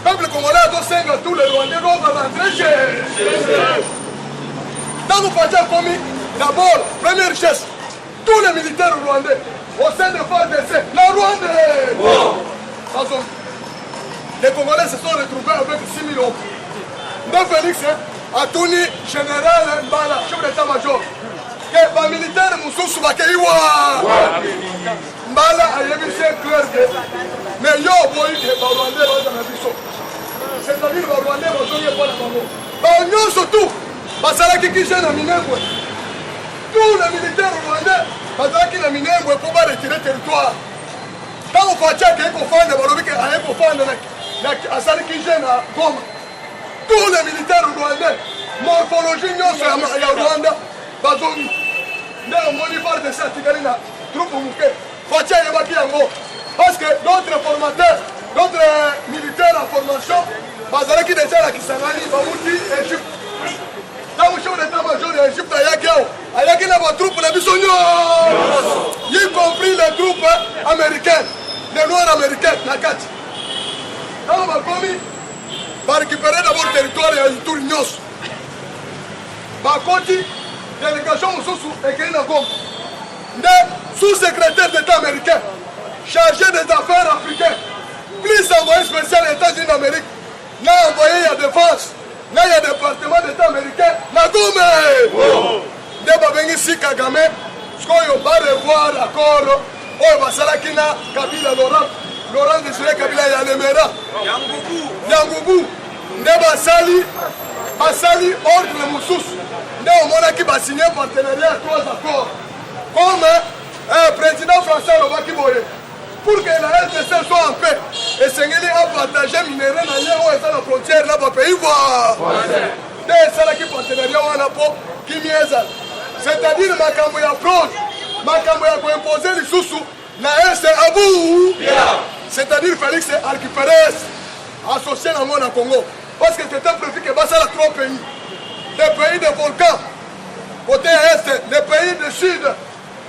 peuple congolais a donné à tous les Rwandais doivent rentrer chez. Dans nos partis commis, d'abord, première richesse, tous les militaires rwandais, au sein de FARDC, la Rwanda. Les Congolais se sont retrouvés avec 6 000 hommes. Donc Félix, Atouni, général Mbala, chef d'état-major, que les militaires Moussou Bakeiwa. Mbala a eu c'est clair que mais yo boy que les Rwandais vont dans la biso. C'est-à-dire les Rwandais vont jouer pour la Congo. Nous surtout, parce que qui gêne à Minembwe. Tous les militaires rwandais, parce qu'ils ont Minembwe pour retirer le territoire. Quand on fait ça, qu'on fait des balobiques, qu'on fait à ça qui gêne à Goma. Tous les militaires rwandais, morphologie, nous sommes à Rwanda, Bazoni. Nous sommes par de ça, Tigalina, troupe Mouké, Fatia Yabaki Yango. Parce que d'autres formateurs, d'autres militaires en formation, Bazara qui déjà la Kisangani, Bamouti, Égypte. Dans le chef d'état-major de l'Égypte, il y a des troupes, y compris les troupes américaines, les Noirs américains, la 4. Dans le Bakomi, va récupérer d'abord le territoire et il tourne Nyos. Bakoti, délégation sous écrit dans Gom. Des sous-secrétaires d'État américain, chargé des affaires africaines, plus envoyé spécial États-Unis d'Amérique, n'a envoyé la défense. Là, il y a des départements d'État américain. La Gome! Des Babengi si Kagame, ce qu'on va revoir l'accord, on va Salakina, Kabila, Laurent Désiré Kabila, Yanemera, Yangoubou, des Basali, ordre Moussous, des Omona qui va signer un partenariat à 3 accords. Comme le président français Robaki Boye. Pour que la RDC soit en paix, et Sengeli a partagé minerais dans la frontière là-bas, pays voient. Des salaki partenariat ou un apport qui mièze. C'est-à-dire Makambo ya fraude, Makambo ya imposer les sous-sous, la RDC à bout. C'est-à-dire Félix récupérer associé dans le monde en Congo. Parce que c'était prévu que ça a 3 pays. Des pays de volcans, côté est, des pays du sud,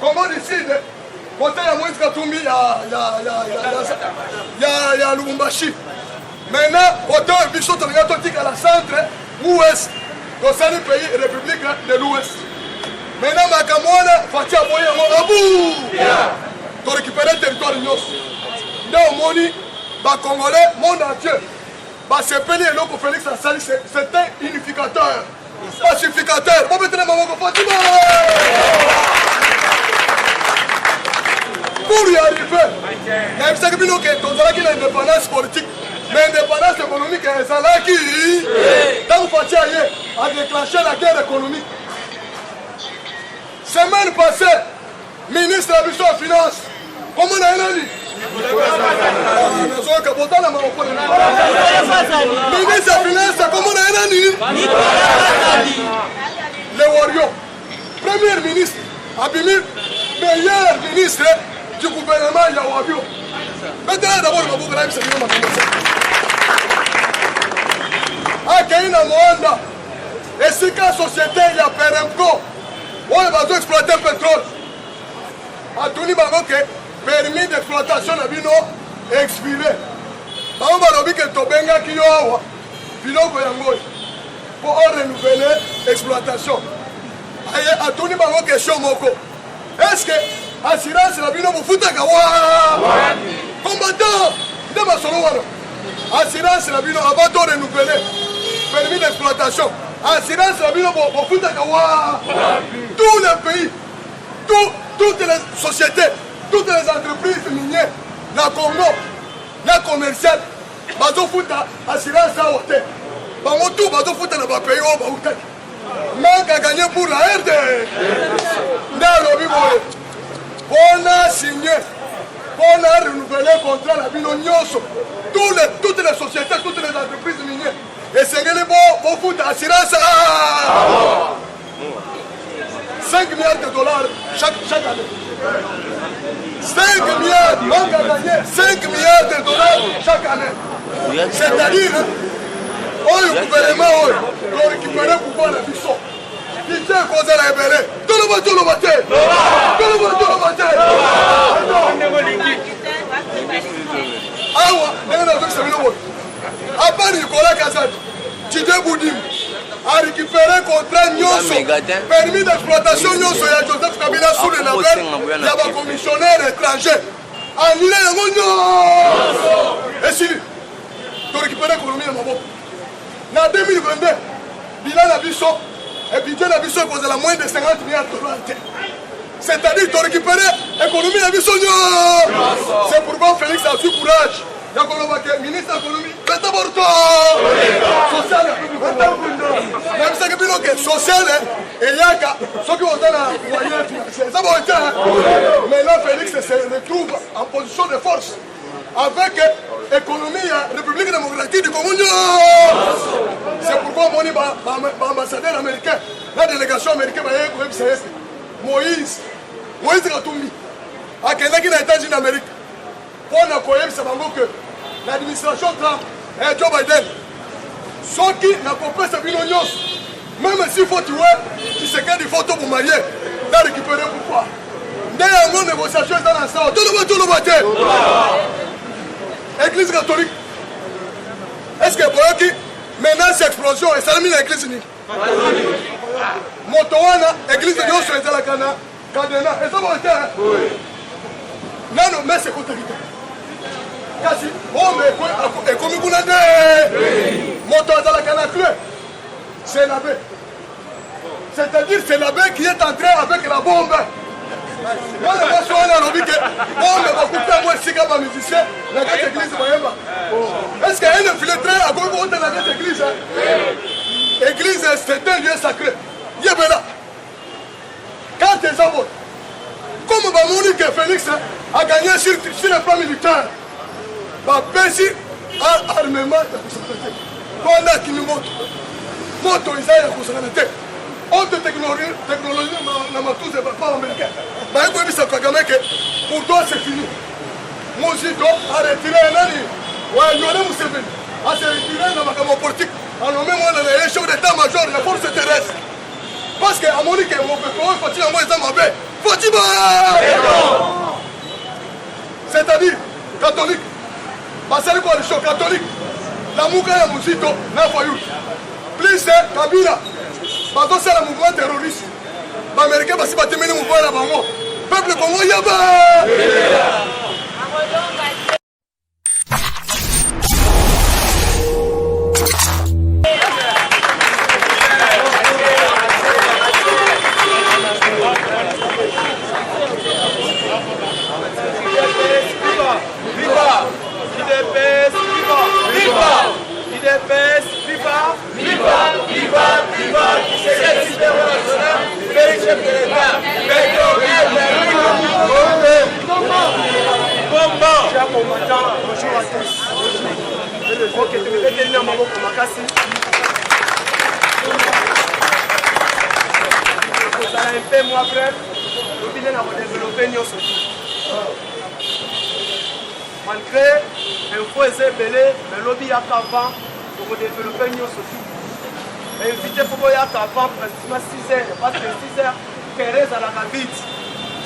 Congo du sud. Côté ya Moïse Katumbi, il y a Lubumbashi. Maintenant, côté Bichot, on à la centre, ouest, dans le pays République de l'Ouest. Maintenant, Makamouana, Fatia Boye, Abou, pour récupérer le territoire de Nyos. Donc, Moni, les Congolais, monde entier, c'est Peli et Loko Félix Assali, c'est un unificateur, pacificateur. Bon, maintenant, Maman Fatima. Pour y arriver, il y a l'indépendance politique, l'indépendance économique est ça qui, quand vous faites a déclenché la guerre économique. Semaine passée, ministre de la Finance, comment on a dit? Ministre de la Finance, comment on a dit? Le Wario, premier ministre, Abimir, meilleur ministre du gouvernement Yawabio. Maintenant, d'abord, le gouvernement c'est bien ma Kaina Moanda, et si la société il y a Peremco, on va exploiter le pétrole. A Tony Bagoke, permis d'exploitation de Bino expiré. On va dire que Tobenga qui a Biloko Yangoy pour renouveler l'exploitation. A Tony Bagoke question Moko. Est-ce que assurance la bino mufuta kawa combattant de ma solo assurance la bino avant de renouveler permis d'exploitation assurance la bino mufuta kawa tous les pays tout sociétés, toutes les entreprises minières, la Congo, la commerciale, bazo futa assurance à hôtel. Bango tout bazo futa na ba pays au ba hôtel. Manque à gagner pour la RD. Dans le bibo. On a signé, on a renouvelé le contrat la bino nyoso. Toutes les sociétés, toutes les entreprises minières. Et c'est que les bons foot assurance à 5 milliards de dollars chaque année. 5 milliards, on a gagné 5 milliards de dollars chaque année. C'est-à-dire, le gouvernement doit récupérer le pouvoir de la puissance. Il tient à cause de la ébélée. Tout le monde, tout le matin. Tout le monde, tout le matin. Ah ouais, à part Nicolas Kazan, Tite Boudim a récupéré un contrat Nyonso, permis d'exploitation Nyonso et Joseph Kabila sous le label, il y a un commissionnaire étranger. Annulé le Nyonso. Et si, tu récupères l'économie de Mabo. En 2022, bilan d'Abisso, et budget d'Abisso est posé à moins de 50 milliards de dollars. C'est-à-dire, tu récupères l'économie d'Abisso. C'est pourquoi Félix a su courage. Ministre de l'économie, social, et il y a ceux qui ont dans la moyenne financière. Mais là, Félix se retrouve en position de force avec l'économie de la République démocratique du Congo. C'est pourquoi mon ambassadeur américain, la délégation américaine, Moïse Katumbi, a quelqu'un qui a États-Unis d'Amérique. Pour nous connaître que l'administration Trump et Joe Biden, ceux qui n'ont pas ce bilan, même s'il faut tuer, tu sais qu'il faut tout pour marier, là récupérer pourquoi. Dès la négociation dans l'instant, tout le monde, Église catholique. Est-ce que vous qui menace explosion et ça a mis l'église unie? Motowana, église de Dieu sur les Alakana, Kadena, et ça va être. Non, non, mais c'est contre kasi homme ekomi kuna nde moto azala kana clé c'est l'abbé, c'est-à-dire c'est l'abbé qui est entré avec la bombe. Moi je pense qu'on a envie que bombe va couper moi si comme musicien la grande église bayemba. Est-ce qu'il y a une infiltré à Congo dans la grande église? Église c'est un lieu sacré. Yébela quand les hommes comme Bamoni que Félix a gagné sur le plan militaire. Bapesi armement ya kusakana te. Konda kinimoto. Moto izaya ya kusakana te. Autre technologie na matuze pas américain. Ba yeko bisa Kagame que pour toi c'est fini. Mozito a retiré nani. Wa yone Museveni. A se retiré na makamo politique. A nommé moi le chef d'état-major de la force terrestre. Parce que Amoni que mon peuple Fatima moi ça mabe. Fatima. C'est-à-dire catholique. Parce que coalition catholique, la Mouka et Mouzito n'a pas eu. Plus Kabila, c'est le mouvement terroriste. Les Américains vont se battre le mouvement là-bas. Le peuple Congo Yaba. Malgré un faux essai belé, le lobby a qu'avant pour développer nos sociétés. Invité pour y avoir qu'avant pratiquement 6 heures, parce que 6 heures, Kérez à la vite.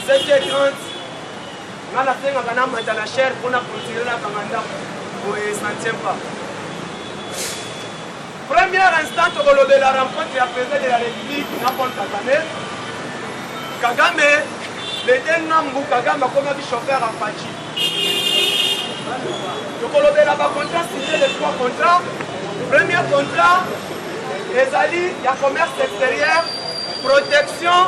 7h30, on a fait un gagnant dans la chair pour continuer la commande pour ne s'en tient pas. Premier instant, on a la rencontre et président de la République, Napon Kagame. Kagame, le dernier Kagame comme un chauffeur à Fachi. Donc on a contrat signé les 3 contrats. Premier contrat, il y a commerce extérieur, protection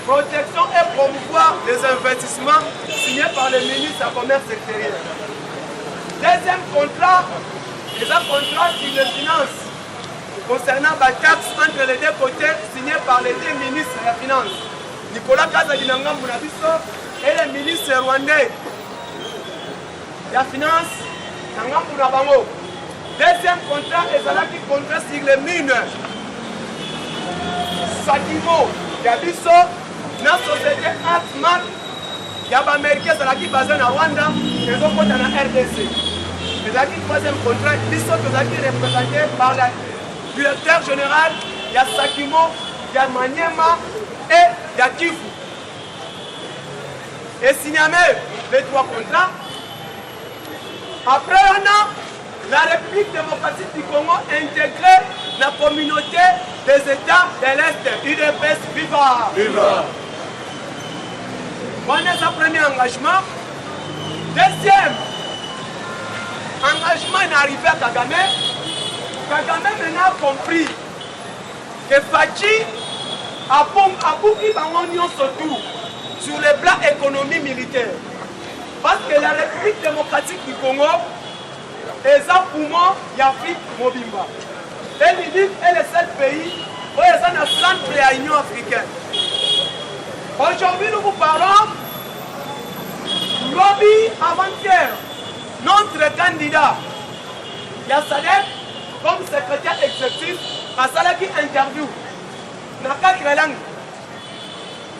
protection et promouvoir les investissements signés par le ministre du Commerce extérieur. Deuxième contrat, les contrats sur les finances concernant la taxe entre les deux côtés signés par les deux ministres de la Finance, Nicolas Kazadinanga Mounabiso et le ministre rwandais de la Finance, Nanga Mounabango. Deuxième contrat, les contrats sur les mines. Sakimo, Yabiso, la société Atman, Yabaméricain, qui est basé en Rwanda, et donc on a la RDC. Le troisième contrat, ils sont représentés par le directeur général, il y a Sakimo, il y a Maniema et il y a Kifu. Et signé les trois contrats. Après un an, la République démocratique du Congo a intégré la communauté des États de l'Est, UDPS Viva. Viva. On est son premier engagement. Deuxième engagement est arrivé à Kagame. Kagame maintenant a compris que Fachi a bouclé l'union surtout sur le plan économique militaire. Parce que la République démocratique du Congo est un poumon d'Afrique Mobimba. Et l'IDIF est le seul pays où ils ont un centre de l'Union africaine. Aujourd'hui, nous vous parlons lobby avant-hier. Notre candidat, Yassadek, comme secrétaire exécutif, a salaki interview dans 4 langues.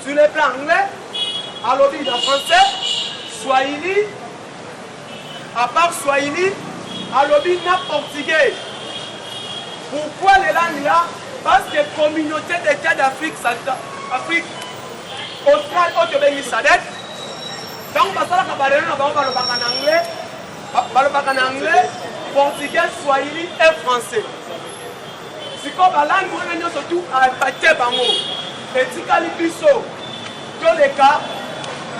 Sur le plan anglais, à lobby en français, Swahili, à part Swahili, à lobby en portugais. Pourquoi les langues là? Parce que la communauté d'États d'Afrique, Afrique australe, Otobéni Sadek, donc parce que on parle en anglais, portugais, swahili et français. Si comme la langue, on est surtout à Paté Bango. Et si Kalibiso, dans les cas,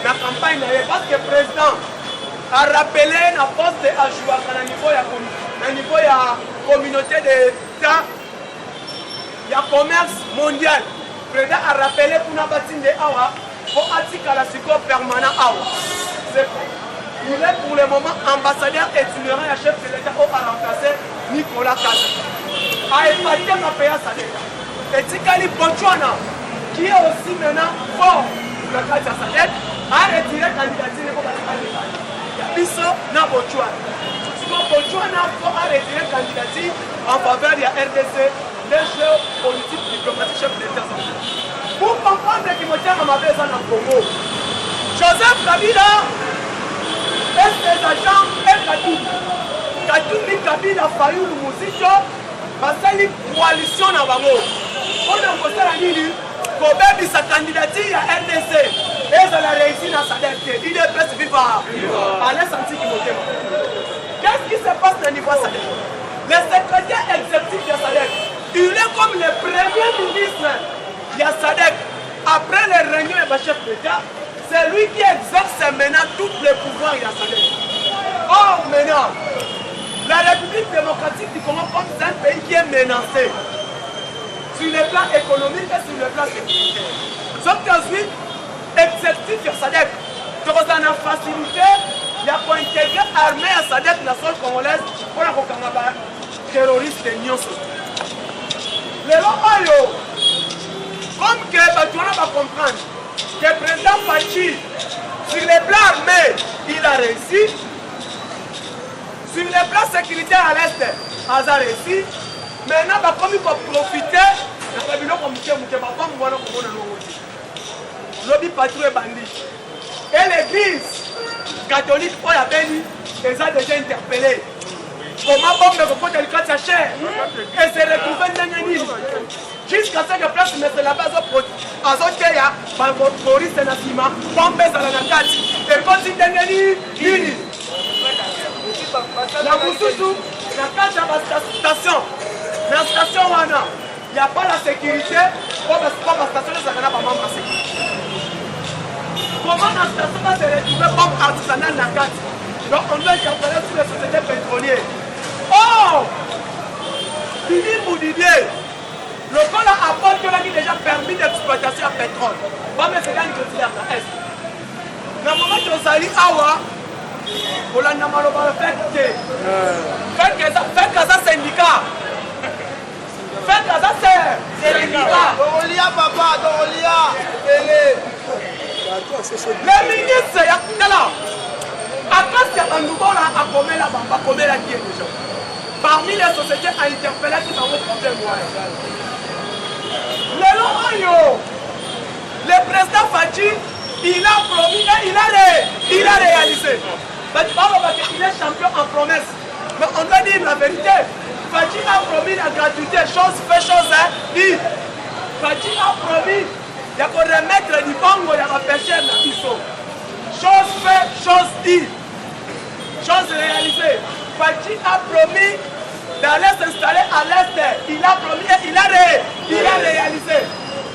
la campagne, parce que le président a rappelé la poste de Ajoua à niveau de la communauté d'État, il y a commerce mondial. Le président a rappelé pour la bâtiment de Awa, pour attirer la psycho permanent Awa. Il est pour le moment ambassadeur itinérant et chef de l'État a remplacé Nicolas Kaza. A épaté ma pays à Sadek. Et Tikali Botswana, qui est aussi maintenant fort pour le cas de Sadek, a retiré la candidature pour la candidature. Biso na Botswana. Botswana a retiré la candidature en faveur de la RDC, les jeux politiques diplomatiques chef de l'État. Pour comprendre qu'il me tient à ma maison en Congo, Joseph Kabila est des agents et Katoumi Kabila Fayulu Mouzito, parce qu'il y a une coalition dans Bango. On a posé la ligne, Kobe sa candidature à RDC, et ça a réussi dans sa dette. Il est presque vivant. Allez sentir qu'il me tient. Qu'est-ce qui se passe au niveau de sa dette? Le secrétaire exécutif de Sadek, il est comme le premier ministre de Sadek. Après les réunions de chef d'État, c'est lui qui exerce maintenant tous les pouvoirs de Sadek. Or maintenant, la République démocratique du Congo comme c'est un pays qui est menacé sur le plan économique et sur le plan sécuritaire. Sauf qu'ensuite, exécutif de Sadek, tu as une facilité, il y a pour intégrer l'armée à Sadek, la seule congolaise, pour la Kokangaba terroriste de Nyon Soto. Les Lomayo, comme que tu vas comprendre que le président Fachi, sur le plan armé, il a réussi. Sur le plan sécuritaire à l'Est, il a réussi. Maintenant, comme il faut profiter, il faut lobby patrouille bandit. Et l'église catholique, pour la béni, les a déjà interpellés. Comment bombe de côté de la chair et se retrouver dans le jusqu'à ce que place mettre la base à Zoteya, par votre police et Nassima, bombe à la Nakati, et continue d'être la Moussoussou, la carte de la station, la station Wana, il n'y a pas la sécurité, comme la station de Sakana, pas membre de sécurité. Comment la station va se retrouver comme artisanale Nakati? Donc on doit interpeller sur les sociétés pétrolières. Oh! Philippe Boudidier, Le col apporte que là qui déjà permis d'exploitation à pétrole. Pas mais c'est quand il à est. Dans le moment où on s'allie awa, on a normalement fait que ça syndicat. Faites que ça c'est syndicat. Dolia papa, Dolia. Les ministres, il y a là. À cause qu'il y a un nouveau là, à combien là-bas, combien là qui est déjà. Parmi les sociétés à interpeller qui sont au problème. Le président Fadji, il a promis et il a réalisé. Il est champion en promesse. Mais on doit dire la vérité. Fadji a promis la gratuité, chose fait, chose dit. Fadji a promis de remettre du bongo et de pêcher la biso. Chose fait, chose dit. Chose réalisée. Fadji a promis d'aller s'installer à l'Est. Il a promis et il a réalisé.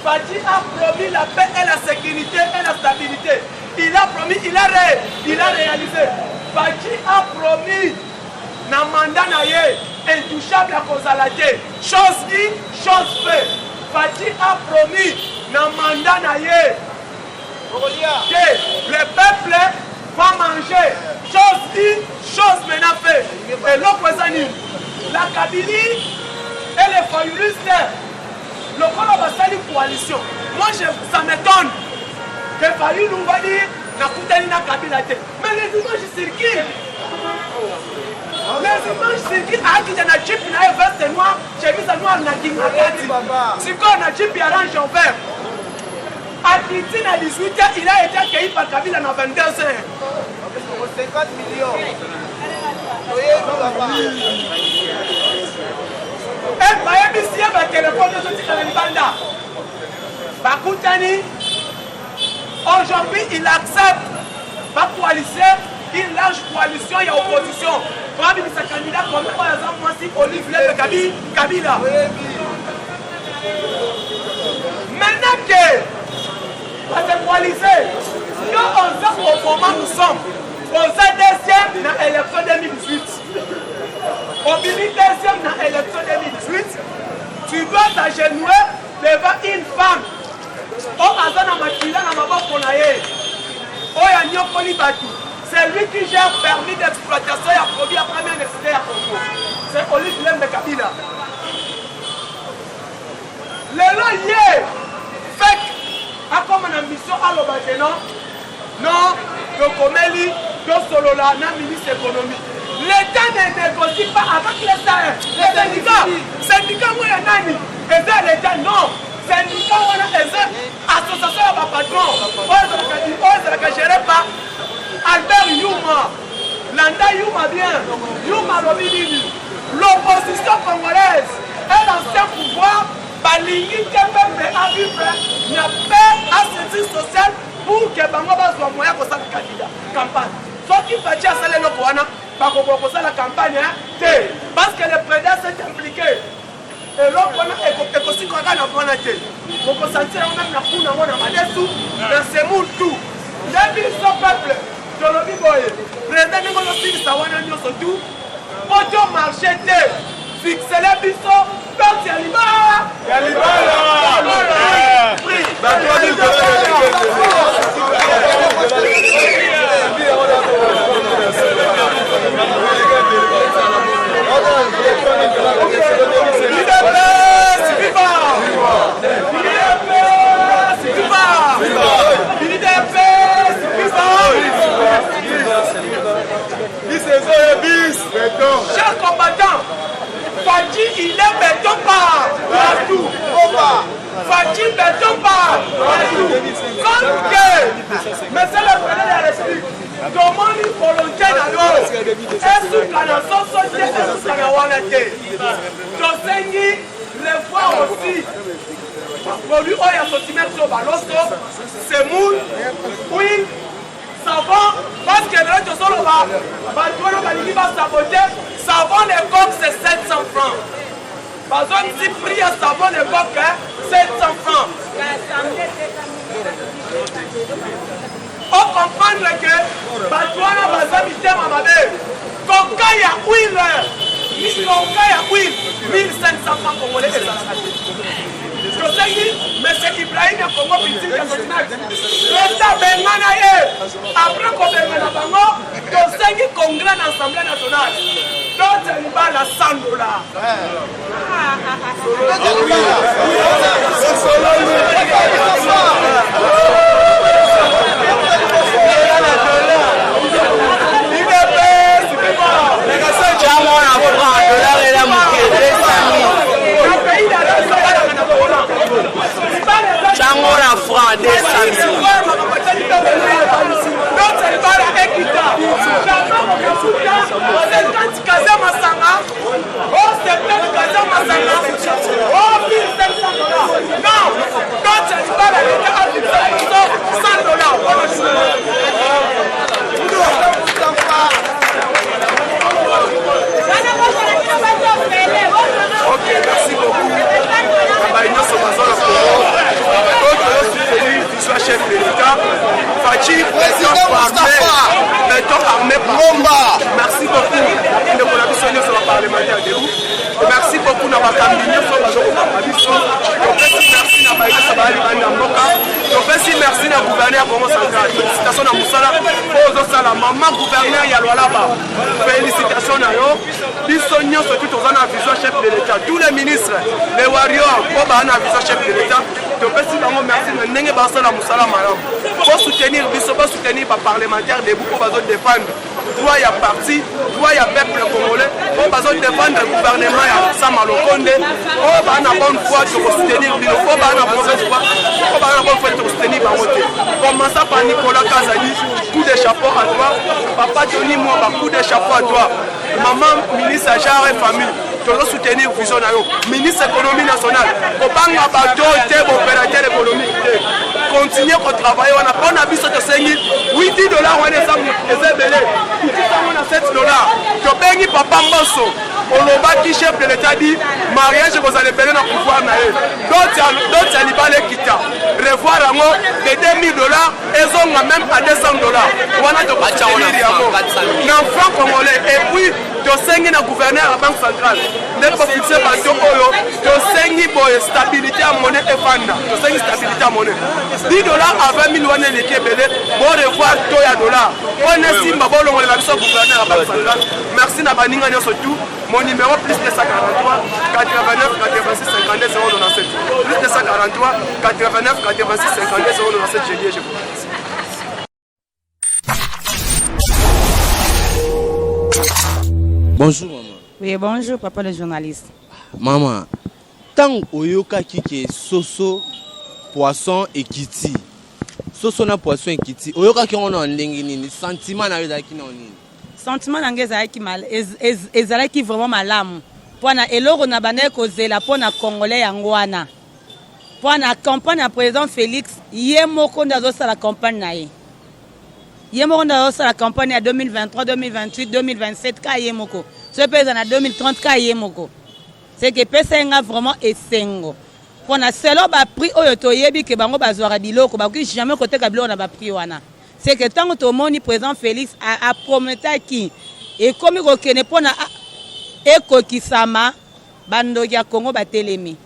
Fadji a promis la paix et la sécurité et la stabilité. Il a promis, il a réalisé. Fadji a promis na mandat naye intouchable à cause à la terre. Chose dit, chose fait. Fadji a promis na mandat naye que le peuple va manger. Chose dit, chose maintenant fait. Et l'opposant, la Kabylie et les fayoulistes, le Kolo va salir coalition. Moi, ça m'étonne que Fayou nous va dire na Koutani na Kabila. Mais les images circulent. Les images circulent. Ah, qui est na Jeep, na veste noire, chemise noire, na Kimakati. Si quoi na Jeep, il arrange en vert. À Kitine à 18h, il a été accueilli par Kabila dans 22 heures. 50 millions. Aujourd'hui, il accepte ma coalition, il lâche coalition, il y a opposition. Parmi ses candidats, comme par exemple, moi, si Olivier Kabila. Maintenant que, à se coaliser, quand on sait au moment où nous sommes, on sait deuxième dans l'élection 2018. Au deuxième dans l'élection 2018, tu dois t'agenouiller devant une femme. C'est lui qui gère permis d'exploitation et produit à première nécessité à Congo. C'est Olivier Kabila. Le loyer fait comme une ambition à l'obagénon. Non, le Komeli, le Solola, le ministre économique. L'État ne négocie pas avec l'État. Les syndicats, moi, il y a nani. Et ça, l'État, non. Syndicats, moi, il y a association à ma patron. On géré par Albert Youma. Landa Youma bien. Youma Robinini. L'opposition congolaise est l'ancien pouvoir. Balingi Kembe a vivre. Il n'y a pas ascenseur social pour que Bangoba soit moyen pour sa candidat. Campagne. Sauf qu'il fait déjà ça, les locaux. Pour la campagne, parce que le président s'est impliqué. Et l'autre, est aussi qu'on a dans la tête. Pour qu'on s'en tire même la poule dans ce monde tout. Depuis son peuple, de l'Obi Boye, le président de l'Obi Sawana Nyo Sotou, pour au marché, fixer les bisous, quand il y a chers combattants, Fadji, il est béton partout. Fadji, béton partout. Comme que, mais c'est le président de la République. Comment il volontaire alors est sous la nation sociale et sous la wanate. Dosengi, les fois aussi. Produit oil assortiment sur Balosto, semoule, huile, savon, parce que le reste de son lova, Batou va saboter, savon les coques c'est 700 francs. Par exemple, si prix à savon les coques, 700 francs. On comprend que Batouana va s'habiter à ma mère. Coca ya huile, 1500 francs congolais et ça. Monsieur Ibrahim Congo Petit L'État Bengana après qu'on Bengana Bango, Tosengi Congrès à l'Assemblée nationale. D'autres n'y va la $100. Changora franc de Ok, merci beaucoup. Chef de l'État, Fatih, président armé par merci beaucoup. Nous avons sur le parlementaire de vous. Merci beaucoup dans ma campagne. Merci merci à gouverneur Congo central. Félicitations à Moussala. Maman gouverneur Yalwalaba. Félicitations à eux. Bisognos surtout aux vision chef de l'État. Tous les ministres, les warriors, pour vision chef de l'État. Merci pour soutenir les parlementaires de vous pour défendre. Toi, il y a parti, toi, il y a peuple congolais, pour défendre le gouvernement, il y a Samalo Konde, pour avoir bonne foi de soutenir, pour avoir mauvaise foi, pour avoir bonne foi de soutenir. Commençons par Nicolas Kazali, coup de chapeau à toi. Papa Tony Mwamba, coup de chapeau à toi. Maman, ministre Ajar et famille. Tu dois soutenir vision na yo. Ministre économie nationale. Obanga bateau et opérateur économique. Continuez à travailler. On a pas un avis de $8 on est belé. $7. Tu payes papa Mbosso. On a qui chef de l'État dit mariage vous allez payer dans le pouvoir. D'autres alibales quitta. Revoir de $2,000 et ont même à $200. On a de l'enfant congolais. Et puis, tu sais que le gouverneur à la Banque centrale n'est pas fixé par tu sais que stabilité à monnaie et fanda. Tu sais que stabilité à monnaie. $10 à 20 000 on est les Québécois. Bon revoir $2. On est si ma bonne on est la gouverneur à la Banque centrale. Merci Nabaninga surtout. Mon numéro plus 243 89 86 52 097. Plus 243 89 86 52 097. Je dis je vous remercie. Bonjour maman. Oui, bonjour papa le journaliste. Maman, tant oyoka kike soso poisson et kiti. Soso na poisson et kiti. Oyoka ki on en ndenge nini sentiment na yoda ki na nini. Sentiment nange ezalaki mal ezalaki vraiment malamu. Pona eloko na bana kozela pona congolais yango wana. Pona campagne ya président Félix ye moko ndazo sala campagne na ye. Ye moko ndazo sala campagne ya 2023, 2028, 2027 ka ye moko. Ce pesa na 2030 ka ye moko. C'est que pesa nga vraiment esengo. Pona selo ba prix oyo toyebi ke bango bazwara biloko ba ki jamais côté ka biloko na ba prix wana. C'est que tant que tout le monde président Félix a promis qui et comme il reconnaît pour na eko kisama bando ya Congo batelemi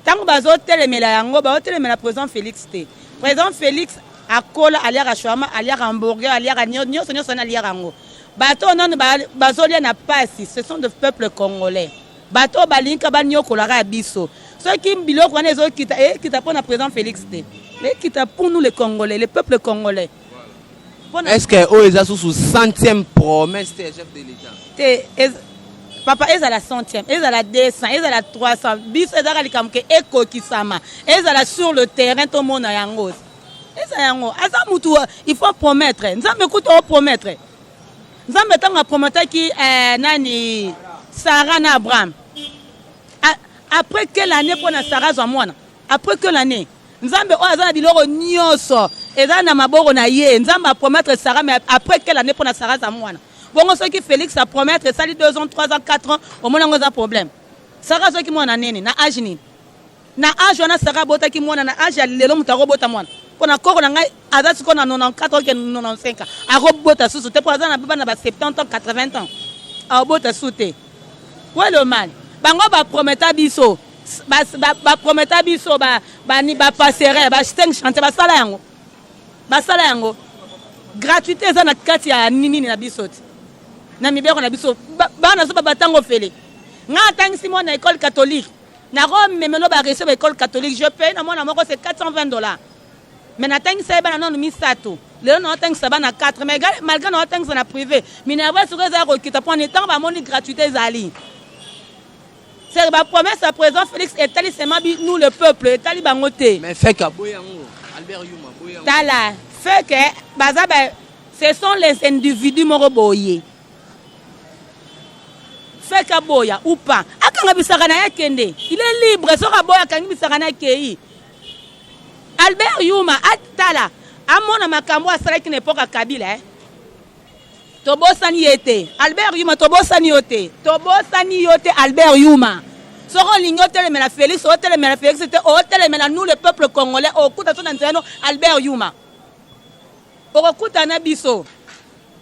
tant que bazo telemi la yango ba telemi la président Félix té président Félix a kola aliara shwama aliara hamburger aliara nyonso na aliara ngo bato non bazo lia na pasi ce sont des peuples congolais bato balinka banyoko la biso ceux qui biloko wana ezo kita kita pour na président Félix té mais kita pour nous les Congolais les peuples congolais. Est-ce que vous êtes sous 100e promesse de chef de l'État? Papa, ils sont à la 100e, ils sont à la 200, ils sont à la 300. Bis, ils sont à la Kamke, Eko Kisama. Ils sont sur le terrain, tout le monde a yangos. Ils sont à yangos. Il faut promettre. Nous avons promettre. Nous avons promettre qui nani Sarah na Abraham. Après quelle année pour Sarah Zamwana? Après quelle année? Nous avons biloko nyonso. Et là, na ye, nous avons promettre Sarah, mais après quelle année pour la Sarah Zamwana? Bon, ceux qui Félix a promettre, ça dit 2 ans, 3 ans, 4 ans, au moins on a un problème. Sarah, ceux qui m'ont amené, na âge ni. Na âge, on a Sarah Bota qui m'ont amené, na âge, il y a l'homme qui a robota moi. Pour la corps, on a Adas qu'on a 94 ans, 95 ans. A robota sous, c'était pour la zone, on a 70 ans, 80 ans. A robota sous. Ouais, le mal. Bango va promettre à Bisso. baprometa biso bapasserait ba5 chantier basala yango gratuité eza na kati ya nini na biso ti na mibeko na biso bana so batango fele nga atangisi mwana école catholique nakomemelo bareso ba école catholique je paye na mwana moko c'est $420 mais natangisa ye bana nano misato lelo naotangisa bana 4 mais malgré naotangisa na privé minerva soko eza kokita mpo ntango bamoni gratuité ezali c'est ba promesse à président Félix etali seulement nous le peuple etali bango te mais fait ka boyango Albert Yuma boyango tala fait que baza ce sont les individus moko boye fait ka boya ou pas akanga bisaka na yakende il est libre soka boya akangi bisaka na kei Albert Yuma atala amona makambo asalaki na epoka Kabila tobosani yete Albert Yuma tobosani yote Albert Yuma soko lingi otelemela Félix c'était otelemela nous le peuple congolais okuta so na nzeno Albert Yuma okuta na biso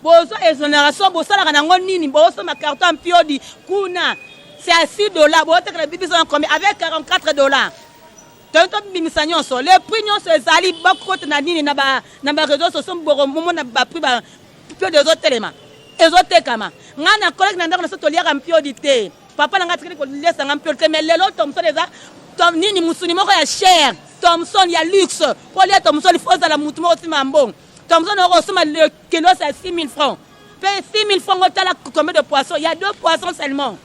bozo exonération bosalaka nango nini bosoma carton mpiodi kuna c'est à $6 botekela bibiso na combien avec $44 tonto bimisa nyonso le prix nyonso ezali bakote na nini na ba réseaux sociaux mboro na ba prix ba pio de zotelema ezotekama ngana collègue na ndako na soto liaka mpiodi te papa na ngati ko lesa ngam mpiodi te mais lelo Thomson eza tom nini musuni moko ya cher Thomson ya luxe pour les Thomson il faut la mutumo aussi mambo Thomson oro soma le kilo c'est 6 000 francs paye 6 000 francs au tala combien de poissons il y a 2 poissons seulement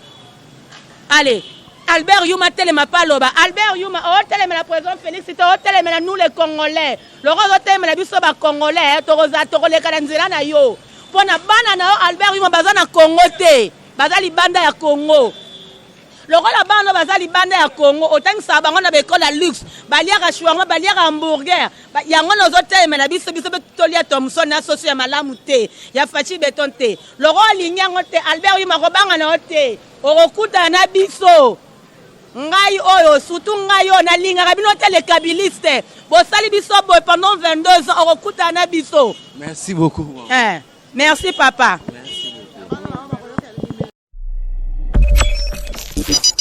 allez Albert Yuma telema paloba Albert Yuma otelemela président Félix c'était otelemela nous les Congolais le roi otelemela biso ba Congolais toroza toroleka na nzela na yo pona bana na Albert Yuma baza na Congo te baza libanda ya Congo le roi la bana baza libanda ya Congo otangisa bango na bekole ya luxe baliaka chouanga baliaka hamburger yango nozotelemela biso tolia Thomson na soso ya malamu te ya fachi beton te le roi linyango te Albert Yuma kobanga na te okuta na biso ngai oyo surtout ngai oyo nalingaka bino te les kabilistes bosali biso boy pendant 22 ans okuta na biso merci beaucoup merci papa merci beaucoup